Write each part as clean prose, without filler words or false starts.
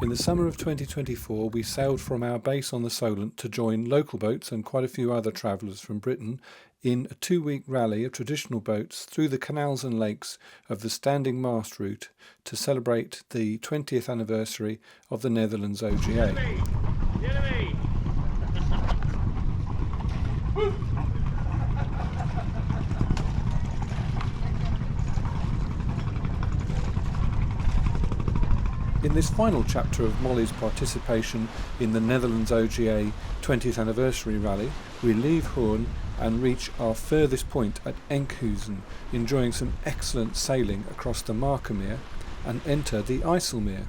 In the summer of 2024, we sailed from our base on the Solent to join local boats and quite a few other travellers from Britain in a 2-week rally of traditional boats through the canals and lakes of the Standing Mast Route to celebrate the 20th anniversary of the Netherlands OGA. In this final chapter of Molly's participation in the Netherlands OGA 20th anniversary rally, we leave Hoorn and reach our furthest point at Enkhuizen, enjoying some excellent sailing across the Markermeer, and enter the IJsselmeer.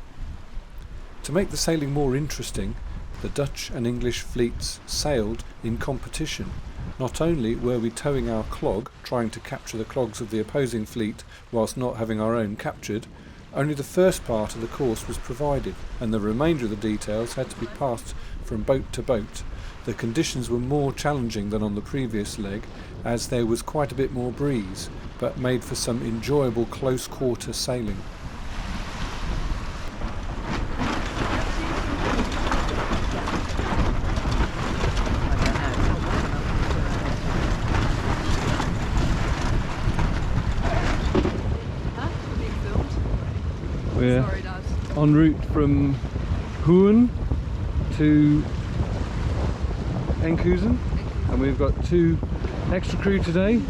To make the sailing more interesting, the Dutch and English fleets sailed in competition. Not only were we towing our clog, trying to capture the clogs of the opposing fleet whilst not having our own captured, only the first part of the course was provided, and the remainder of the details had to be passed from boat to boat. The conditions were more challenging than on the previous leg, as there was quite a bit more breeze, but made for some enjoyable close-quarter sailing. We're en route from Hoorn to Enkhuizen, and we've got 2 extra crew today.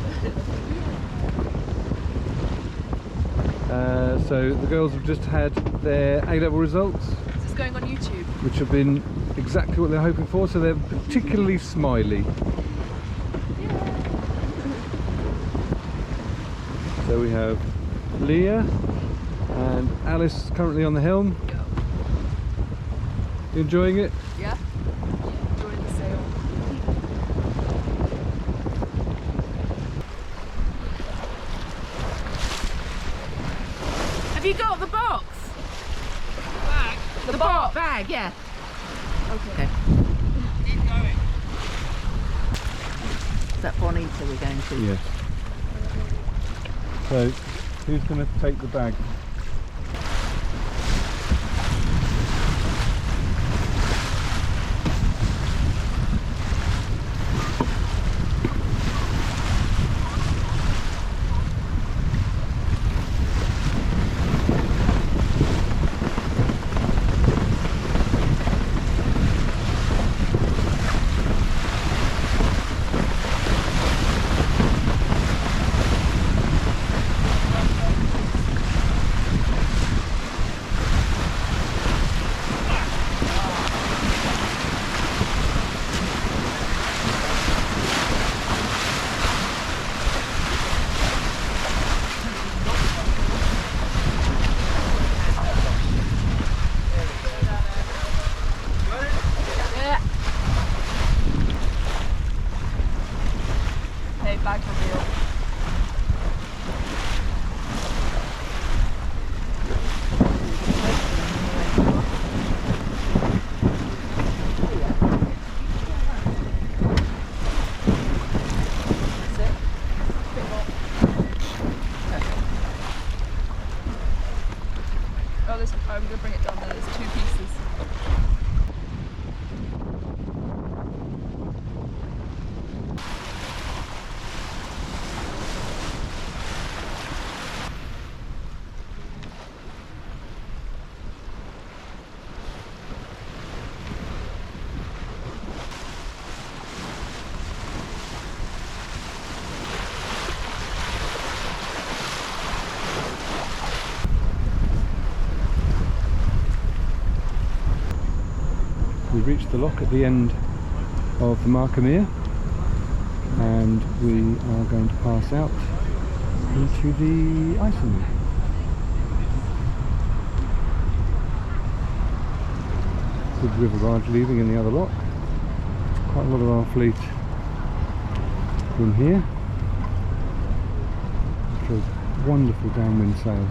So the girls have just had their A-level results. Is this going on YouTube? Which have been exactly what they're hoping for, so they're particularly smiley. So we have Leah and Alice currently on the helm. You enjoying it? Yeah. Enjoying the sail. Have you got the box? Bag? The box bag, yeah. Okay. Keep going. Is that Bonita we're going to? Yes. So, who's going to take the bag? Bag reveal. I'm going to bring it down there. There's 2 pieces. We've reached the lock at the end of the Markermeer, and we are going to pass out into the IJsselmeer. Good river barge leaving in the other lock. Quite a lot of our fleet in here. It's a wonderful downwind sail,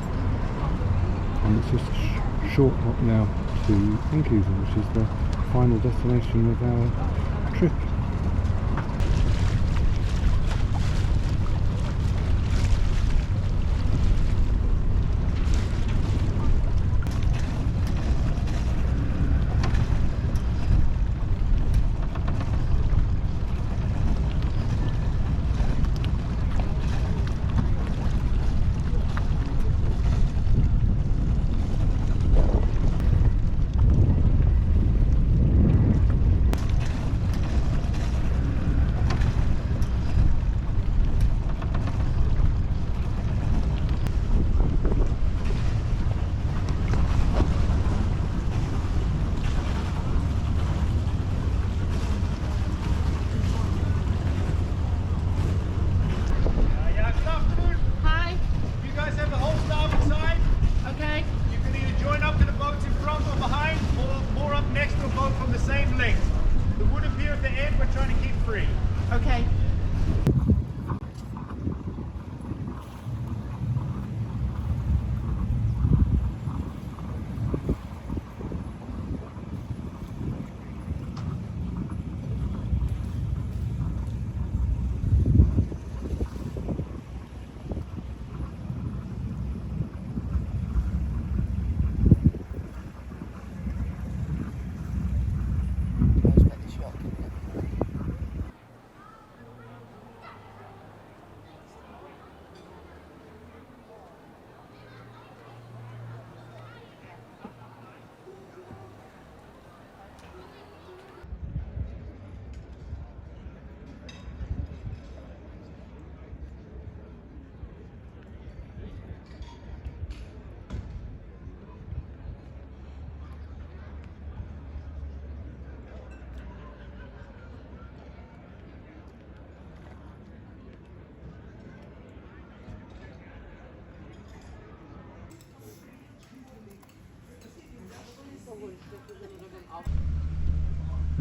and it's just a short hop now to Enkhuizen, which is the final destination of our trip.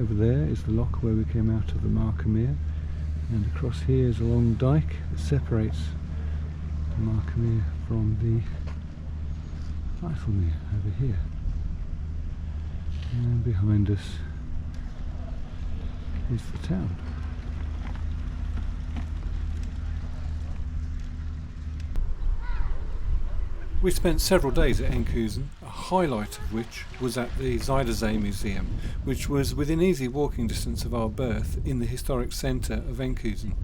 Over there is the lock where we came out of the Markermeer, and across here is a long dyke that separates the Markermeer from the IJsselmeer over here. And behind us is the town. We spent several days at Enkhuizen, a highlight of which was at the Zuiderzee Museum, which was within easy walking distance of our berth in the historic centre of Enkhuizen,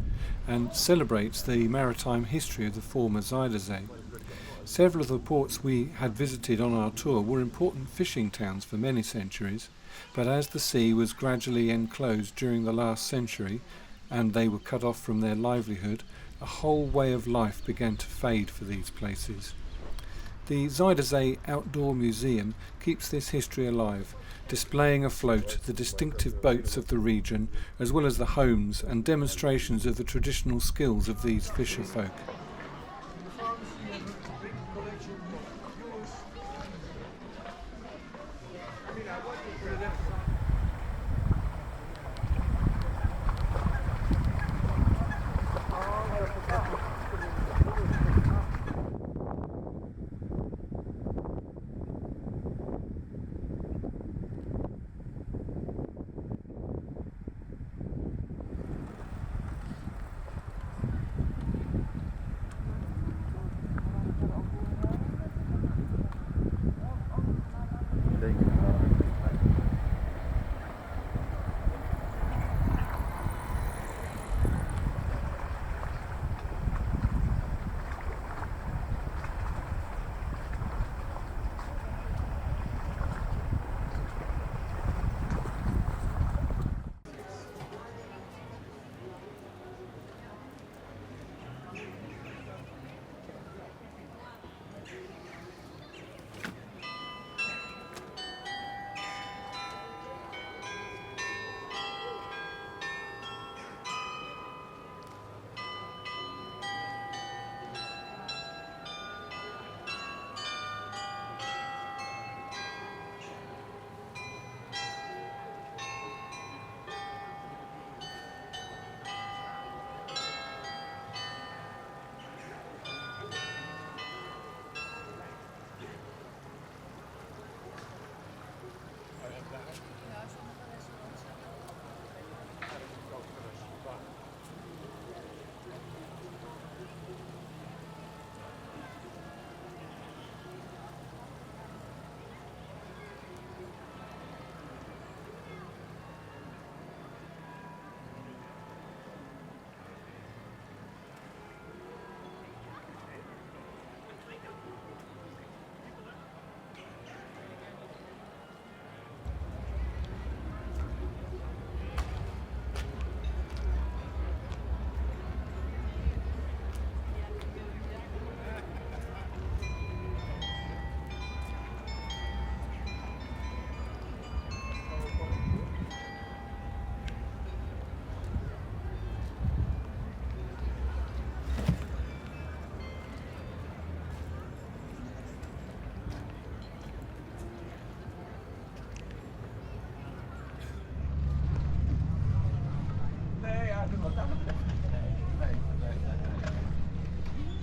and celebrates the maritime history of the former Zuiderzee. Several of the ports we had visited on our tour were important fishing towns for many centuries, but as the sea was gradually enclosed during the last century, and they were cut off from their livelihood, a whole way of life began to fade for these places. The Zuiderzee Outdoor Museum keeps this history alive, displaying afloat the distinctive boats of the region, as well as the homes and demonstrations of the traditional skills of these fisher folk.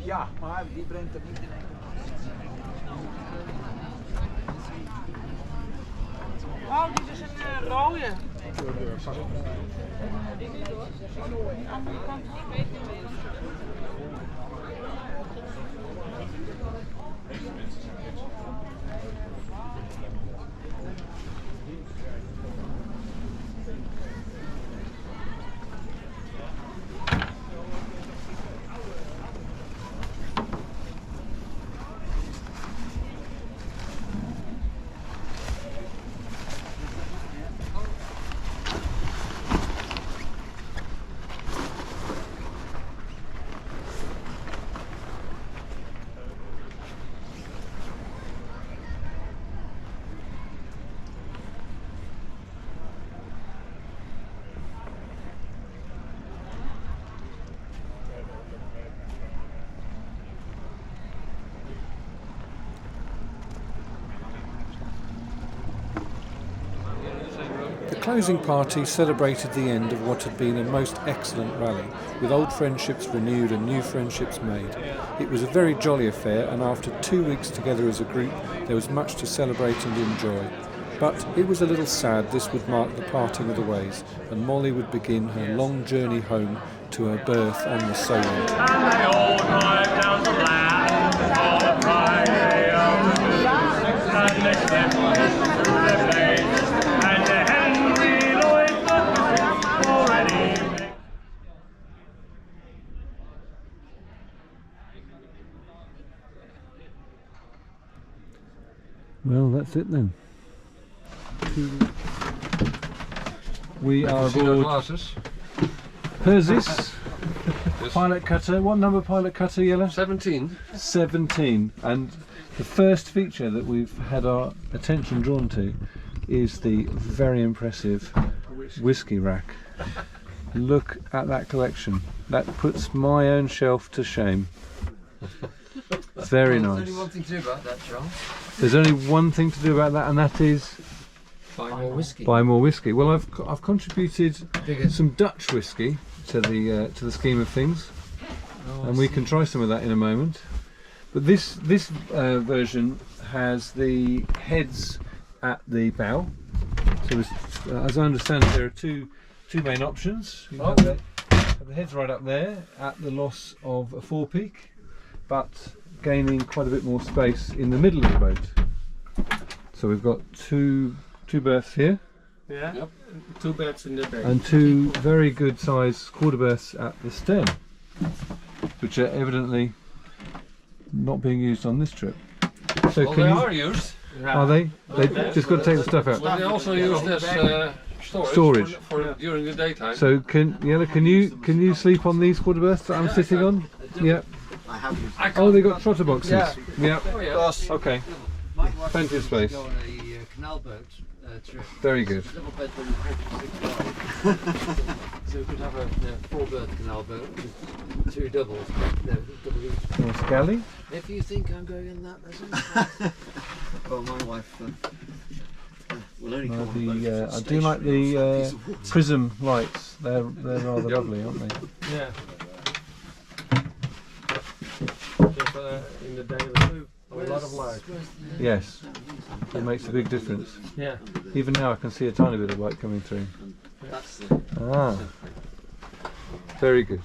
Ja, maar die brengt het niet in één keer. Oh, dit is een rode. closing party celebrated the end of what had been a most excellent rally, with old friendships renewed and new friendships made. It was a very jolly affair, and after 2 weeks together as a group, there was much to celebrate and enjoy. But it was a little sad this would mark the parting of the ways, and Molly would begin her long journey home to her berth on the Solent. And they all drive down to land on a Friday afternoon, and they step through their blades, and the Henry Lloyd buttons already made. Well, that's it then. We are aboard glasses. Persis pilot cutter. What number pilot cutter, Yellow? 17. 17. And the first feature that we've had our attention drawn to is the very impressive whiskey rack. Look at that collection. That puts my own shelf to shame. Very nice. There's only one thing to do about that, Charles. There's only one thing to do about that, and that is Buy more whiskey. buy more whiskey. Well, I've contributed some Dutch whiskey to the scheme of things, and we can try some of that in a moment. But this version has the heads at the bow. So as I understand it, there are two main options. You have the heads right up there at the loss of a forepeak, but gaining quite a bit more space in the middle of the boat. So we've got two berths here. Yeah, yep. 2 beds in the bay. And 2 very good sized quarter berths at the stern, which are evidently not being used on this trip. So Well, they are used. Are they? They just got to take the stuff out. But they also use this storage for during the daytime. So can you sleep on these quarter berths that I'm sitting on? Yeah. Oh, they got trotter boxes. Yeah. Oh, yeah. Okay. Plenty of space. Go on a canal boat trip. Very good. Double bed for 46 So we could have a 4-berth canal boat with 2 doubles. No, double each. Nice galley. If you think I'm going in that, that's Well, my wife will only come on the boat. I do like the prism lights. They're rather lovely, aren't they? Yeah. Just in the day of the move, a lot of light. Yes. It makes a big difference. Yeah. Even now I can see a tiny bit of light coming through. That's the Ah. Very good.